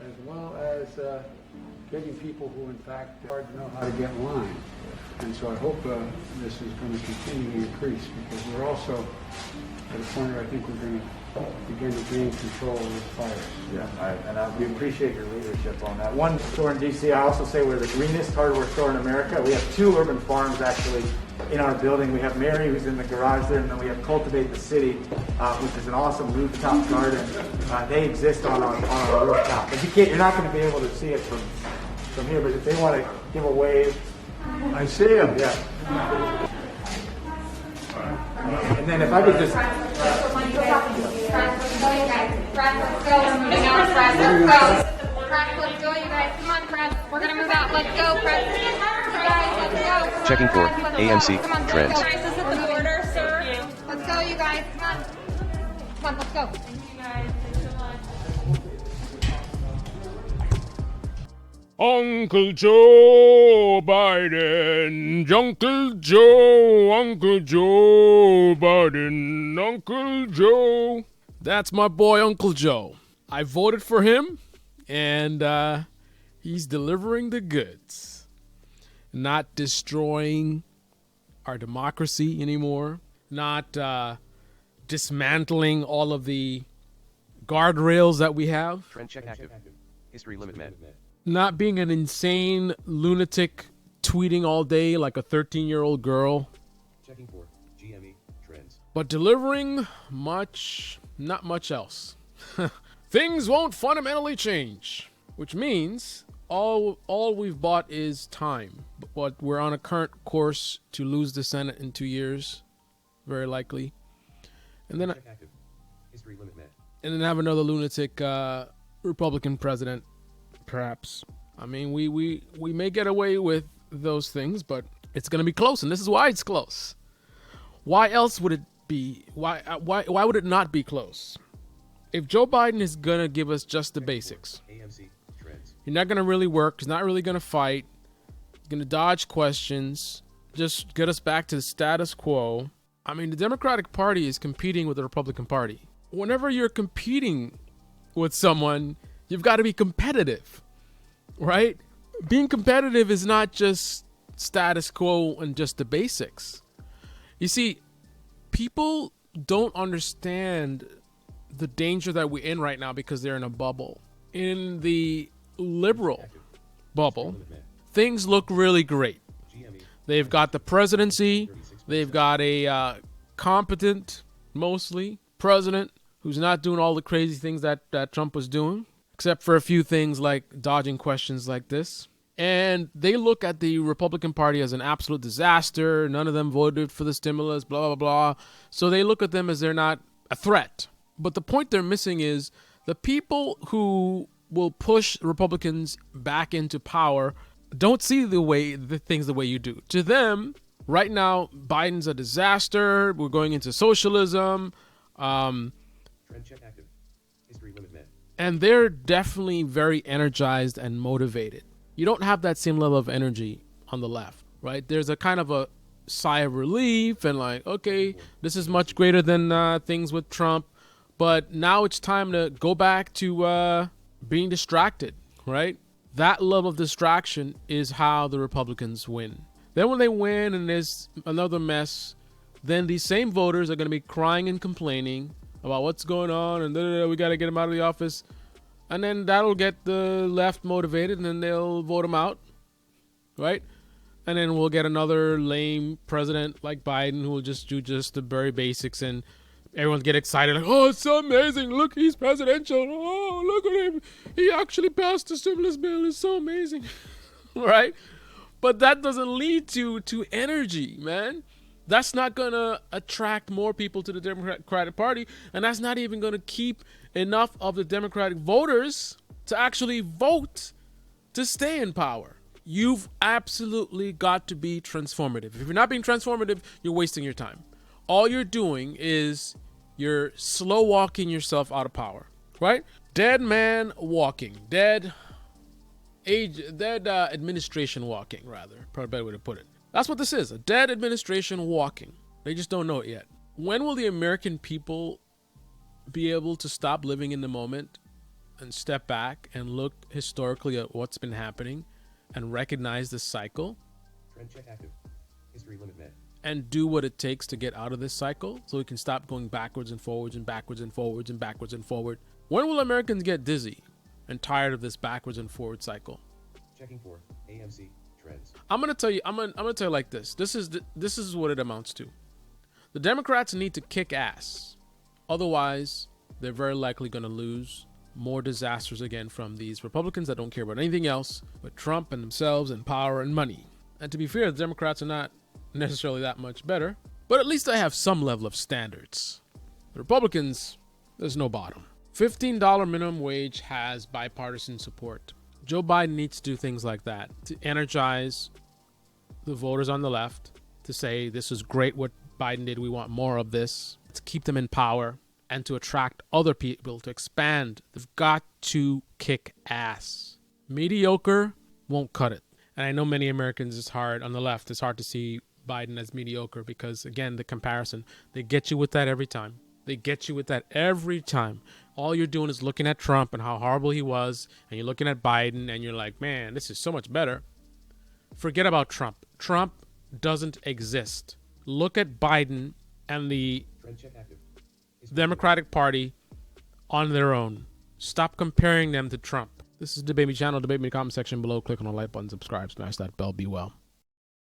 as well as getting people who, in fact, are hard to know how to get in line. And so I hope this is going to continue to increase, because we're also at a point where I think we're going to begin to gain control of this virus. Yeah, we appreciate your leadership on that. One store in DC, I also say we're the greenest hardware store in America. We have 2 urban farms actually in our building. We have Mary, who's in the garage there, and then we have Cultivate the City, which is an awesome rooftop garden. They exist on our rooftop. But you're not going to be able to see it from here, but if they want to give a wave. I see him. Yeah. And then if I could just... Let's go, you guys. Come on, Press. We're going to move out. Let's go, Press. Guys, let's go. Checking for AMC Come on, trends. Guys, this is the order, sir. Let's go, you guys. Come on. Come on, let's go. Thank you, guys. Thanks so much. Uncle Joe Biden, Uncle Joe Biden, Uncle Joe. That's my boy, Uncle Joe. I voted for him, and he's delivering the goods. Not destroying our democracy anymore, not dismantling all of the guardrails that we have. Trend check active. History limit met. Not being an insane lunatic tweeting all day like a 13-year-old girl. Checking for GME trends. But delivering not much else. Things won't fundamentally change, which means all we've bought is time. But we're on a current course to lose the Senate in 2 years, very likely. And then Check active. History limit met. and then have another lunatic Republican president, perhaps. I mean, we may get away with those things, but it's going to be close, and this is why it's close. Why else would it be? Why would it not be close? If Joe Biden is going to give us just the basics, AMC trends. he's not going to really work, he's not really going to fight, he's going to dodge questions, just get us back to the status quo. I mean, the Democratic Party is competing with the Republican Party. Whenever you're competing with someone, you've got to be competitive, right? Being competitive is not just status quo and just the basics. You see, people don't understand the danger that we're in right now because they're in a bubble. In the liberal bubble, things look really great. They've got the presidency. They've got a competent, mostly, president who's not doing all the crazy things that Trump was doing, except for a few things like dodging questions like this. And they look at the Republican Party as an absolute disaster. None of them voted for the stimulus, blah, blah, blah. So they look at them as they're not a threat. But the point they're missing is the people who will push Republicans back into power don't see the things the way you do. To them, right now, Biden's a disaster. We're going into socialism. Trend check active. History limit met. And they're definitely very energized and motivated. You don't have that same level of energy on the left, right? There's a kind of a sigh of relief and like, okay, this is much greater than things with Trump. But now it's time to go back to being distracted, right? That level of distraction is how the Republicans win. Then when they win and there's another mess, then these same voters are going to be crying and complaining about what's going on and we got to get him out of the office. And then that'll get the left motivated and then they'll vote him out, right? And then we'll get another lame president like Biden who will just do just the very basics and everyone get excited like, oh, it's so amazing. Look, he's presidential. Oh, look at him. He actually passed the stimulus bill. It's so amazing, right? But that doesn't lead to energy, man. That's not going to attract more people to the Democratic Party, and that's not even going to keep enough of the Democratic voters to actually vote to stay in power. You've absolutely got to be transformative. If you're not being transformative, you're wasting your time. All you're doing is you're slow walking yourself out of power, right? Dead man walking, dead administration walking, rather. Probably a better way to put it. That's what this is, a dead administration walking. They just don't know it yet. When will the American people be able to stop living in the moment and step back and look historically at what's been happening and recognize the cycle Trend check active. History limit met. and do what it takes to get out of this cycle so we can stop going backwards and forwards and backwards and forwards and backwards and forward. When will Americans get dizzy and tired of this backwards and forward cycle? Checking for AMC trends. I'm gonna tell you like this. This is what it amounts to. The Democrats need to kick ass. Otherwise, they're very likely gonna lose more disasters again from these Republicans that don't care about anything else but Trump and themselves and power and money. And to be fair, the Democrats are not necessarily that much better, but at least they have some level of standards. The Republicans, there's no bottom. $15 minimum wage has bipartisan support. Joe Biden needs to do things like that to energize the voters on the left, to say this is great what Biden did, we want more of this, to keep them in power, and to attract other people, to expand. They've got to kick ass. Mediocre won't cut it. And I know many Americans, it's hard on the left, it's hard to see Biden as mediocre because, again, the comparison, they get you with that every time. They get you with that every time. All you're doing is looking at Trump and how horrible he was, and you're looking at Biden and you're like, man, this is so much better. Forget about Trump. Trump doesn't exist. Look at Biden and the Trend check active. History Democratic Party on their own. Stop comparing them to Trump. This is Debate Me channel. Debate Me in the comment section below. Click on the like button, subscribe, smash that bell. Be well.